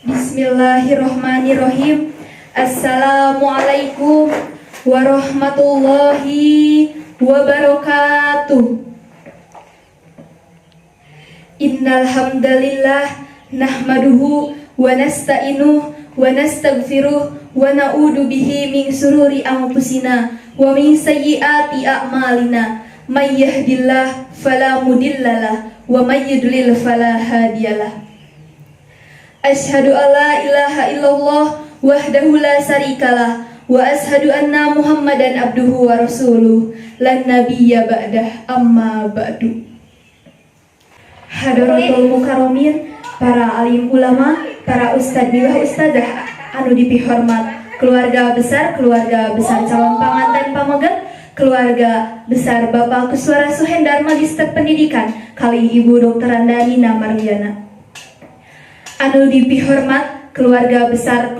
Bismillahirrahmanirrahim. Assalamualaikum warahmatullahi wabarakatuh. Innal hamdalillah nahmaduhu wa nasta'inuhu wa nastaghfiruh wa na'udzu bihi min sururi anfusina wa min sayyiati a'malina. May yahdihillahu fala mudhillalah wa may yudlil fala hadiyalah. Asyhadu an la ilaha illallah wahdahu la syarikalah wa asyhadu anna Muhammadan abduhu wa rasuluh lan nabiyya ba'dah amma ba'du. Hadaratul mukarramin, para alim ulama, para ustadz bilah ustadzah anu dipihormat, keluarga besar calon panganten pameget, keluarga besar Bapak Kuswara Suhendar Magister Pendidikan kali Ibu Dr. Nina Marliana. Anu dipihormat keluarga besar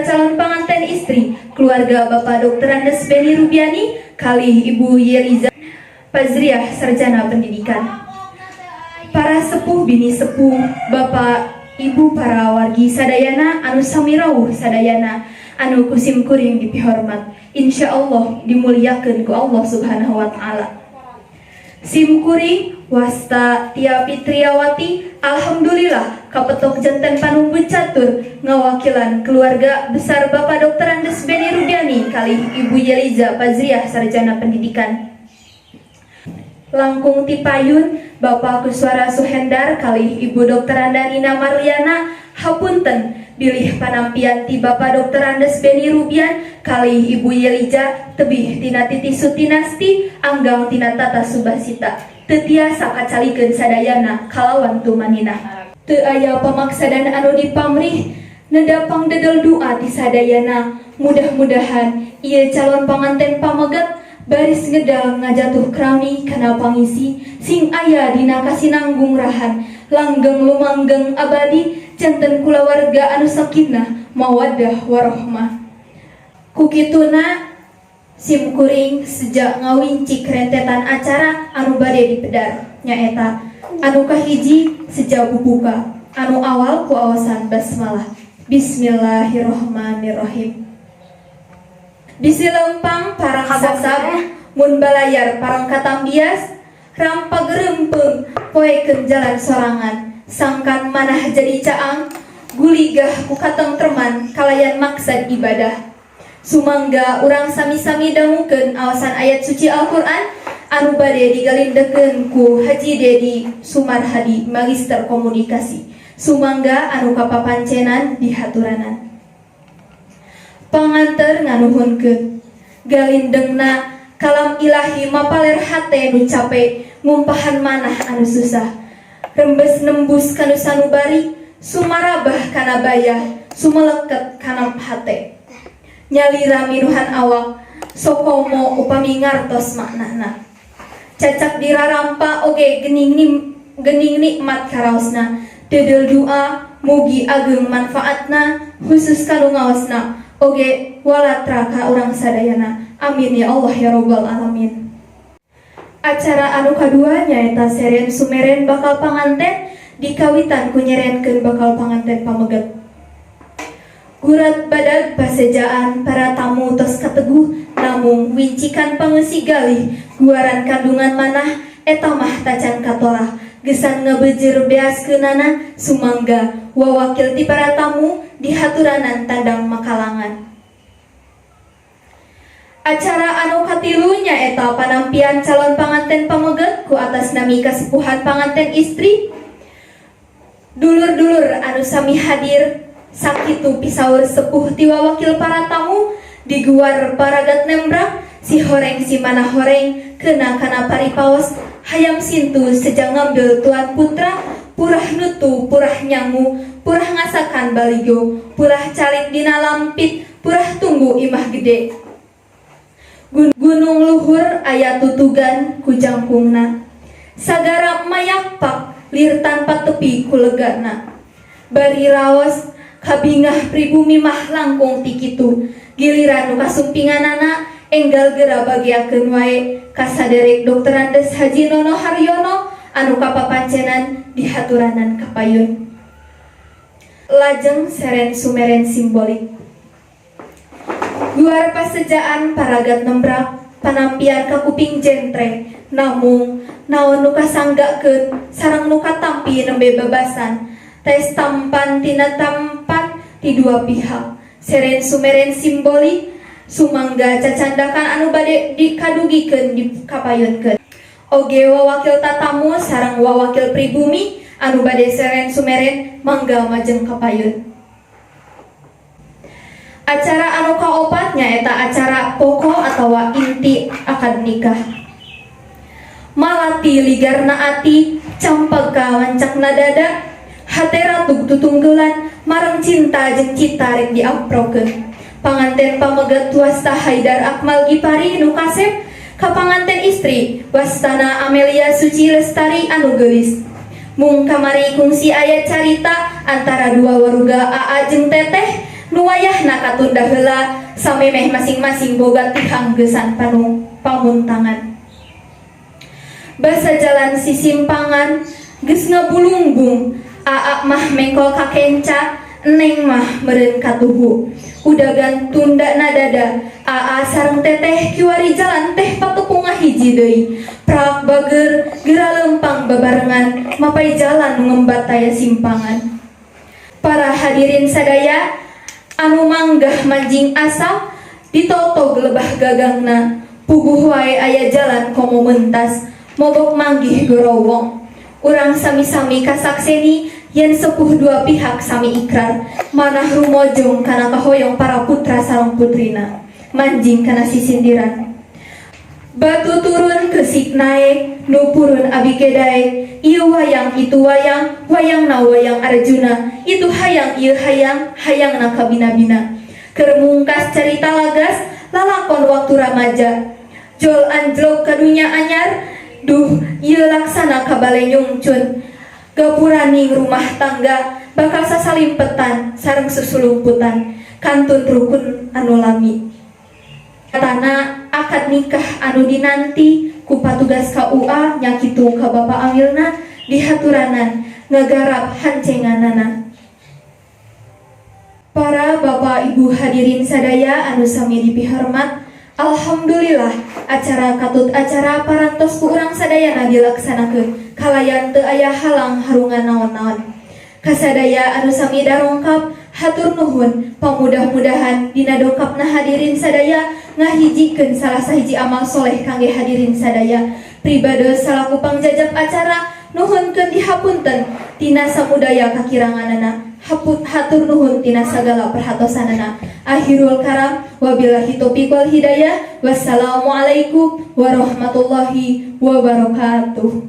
calon panganten istri, keluarga Bapak Dr. Andes Beni Rubiani kali Ibu Yeliza Fazriah Sarjana Pendidikan. Para sepuh bini sepuh, Bapak Ibu para wargi sadayana anu sami rawuh sadayana anu kusim kuring dipihormat, insyaallah dimuliakeun ku Allah Subhanahu wa taala. Sim kuring wasta Tia Fitriawati, alhamdulillah kapetok janten panumbut catur ngawakilan keluarga besar Bapak Dr. Andes Beni Rubiani kali Ibu Yeliza Fazriah Sarjana Pendidikan. Langkung tipayun Bapak Kuswara Suhendar kali Ibu Dr. Nina Marliana, hapunten bilih panampian ti Bapak Dr. Andes Beni Rubian kali Ibu Yeliza tebih tina titi sutinasti anggang tina tata subasita teu tiasa kacalikeun sadayana kalawan tumanina. Teu aya pamaksadan anu dipamrih nedapang dedel doa ti sadayana, mudah-mudahan ieu calon panganten pameget baris ngedal ngajatuh krami kana pangisi sing aya dina kasinanggung rahan langgeng lumanggeng abadi janten kulawarga anu sakinah mawaddah warahmah. Kukituna sim kuring sejak ngawincik rentetan acara anu bade dipedar nyaeta anu kahiji sejak bubuka anu awal ku awasan basmalah. Bismillahirrahmanirrahim. Bisi lempang parang sasab mun balayar parang katambias rampa gerempeng poekeun jalan sorangan sangkan manah jadi caang guligah ku katengtreman kalayan maksad ibadah. Sumangga urang sami-sami dangukeun awasan ayat suci Al-Qur'an anu bade digalindekeun ku Haji Dedi Sumarhadi Magister Komunikasi. Sumangga anu kapapancenan dihaturanan. Panganter nganuhunkeun galindengna kalam ilahi mapaler hate nu cape ngumpahan manah anu susah rembes nembus kanu sanubari sumarabah kana bayah sumeleket kana hate nyalira minuhan awak sokomo upami ngartos maknana cacak dirarampa oge gening nikmat karaosna dedel doa mugi ageng manfaatna khusus kanu ngaosna oge walatra ka urang sadayana. Amin ya Allah ya Rabbal alamin. Acara anu kadua nyaeta seren sumeren bakal panganten dikawitan ku nyerenkeun bakal panganten pameget. Gurat badag pasejaan para tamu tos kateguh namung wincikan pangeusi galih guaran kandungan manah eta mah tacan katolah gesan ngabejer beaskeunana sumangga wawakil ti para tamu dihaturanan tandang makalangan. Acara anu katilu nyaeta panampian calon panganten pameget ku atas nami kasepuhan panganten istri. Dulur-dulur anu sami hadir sakitu pisaur sepuh ti wawakil para tamu diguar paragat nembrak si horeng si mana horeng kena kana paripaos hayam sintu sejang ngambil tuan putra purah nutu purah nyangu purah ngasakan baligo purah calit dina lampit purah tunggu imah gede. Gunung luhur aya tutugan ku jangkungna sagara mayakpak lir tanpa tepi ku legana bari raos kabingah pribumi mah langkung ti kitu giliran nu kasumpinganana enggal gera bagiakeun wae ka saderek Dr. Andes Haji Nono Haryono anu kapapancenan dihaturanan kapayun. lajeng seren sumeren simbolik. Luar pasejaan paragat nembrak panampian ka kuping jentre, namung naon nu kasanggakeun sareng nu katampi nembe bebasan tes tampan tina tampan ti dua pihak. Seren sumeren simbolik sumangga cacandakan anu bade dikadugikeun dikapayunkeun. Oge wawakil tatamu sareng wawakil pribumi anu bade seren sumeren mangga majeng kapayun. Acara anu kaopatnya eta acara pokok atau inti akad nikah. Malati ligarna ati campeg ka wancakna dada, hate ratug tutunggelan marang cinta jeung cita rek diaprokeun. Panganten pamegat wasta Haidar Akmal Gipari nu kasep ka panganten istri wastana Amelia Suci Lestari anu geulis. Mung kamari kungsi aya carita antara dua waruga Aa jeung Teteh nu wayahna katunda heula samemeh masing-masing boga tihang geusan pamuntangan. Basa jalan sisimpangan geus ngabulungbung, Aa mah mengkol ka kenca, Neng mah meureun katuhu. Udagan tundana dada, Aa sareng Teteh kiwari jalan teh patupunga hiji deui. Prak bager geura lempang babarengan mapai jalan ngembat aya simpangan. Para hadirin sadaya anu manggah manjing asap ditotog lebah gagangna, puguh wae aya jalan komo mentas mogok manggih gorowong. Urang sami-sami kasakseni yen sepuh dua pihak sami ikrar manah rumojong kana kahoyong para putra sareng putrina manjing kana sisindiran. Batu turun kesik naik nu purun abi kedae, ieu wayang itu wayang, wayangna wayang Arjuna, itu hayang ieu hayang, hayangna kabina-bina. Keur mungkas carita lagas lalakon waktu remaja, jol anjlok kadunya anyar, duh ieu laksana kabale nyungcun. Gapuraning rumah tangga bakal sasalimpetan sareng susulumputan kantun rukun anu lami. Katana akad nikah anu dinanti ku patugas KUA nyakitu ka Bapa Amilna dihaturanan ngagarap hancenganana. Para Bapak Ibu hadirin sadaya anu sami dipihormat, alhamdulillah acara katut acara parantos ku urang sadayana dilaksanakeun kalayan teu aya halang harungan naon-naon. Kasadaya anu sami darongkap hatur nuhun, pamudah-mudahan dina dongkapna hadirin sadaya ngahijikeun salah sahiji amal soleh kangge hadirin sadaya. Pribados salaku pangjajab acara nuhunkeun dihapunten tina samudaya kakiranganana. Hatur nuhun tina sagala perhatosanana. Akhirul kalam wabillahi taufiq wal hidayah. Wassalamualaikum warahmatullahi wabarakatuh.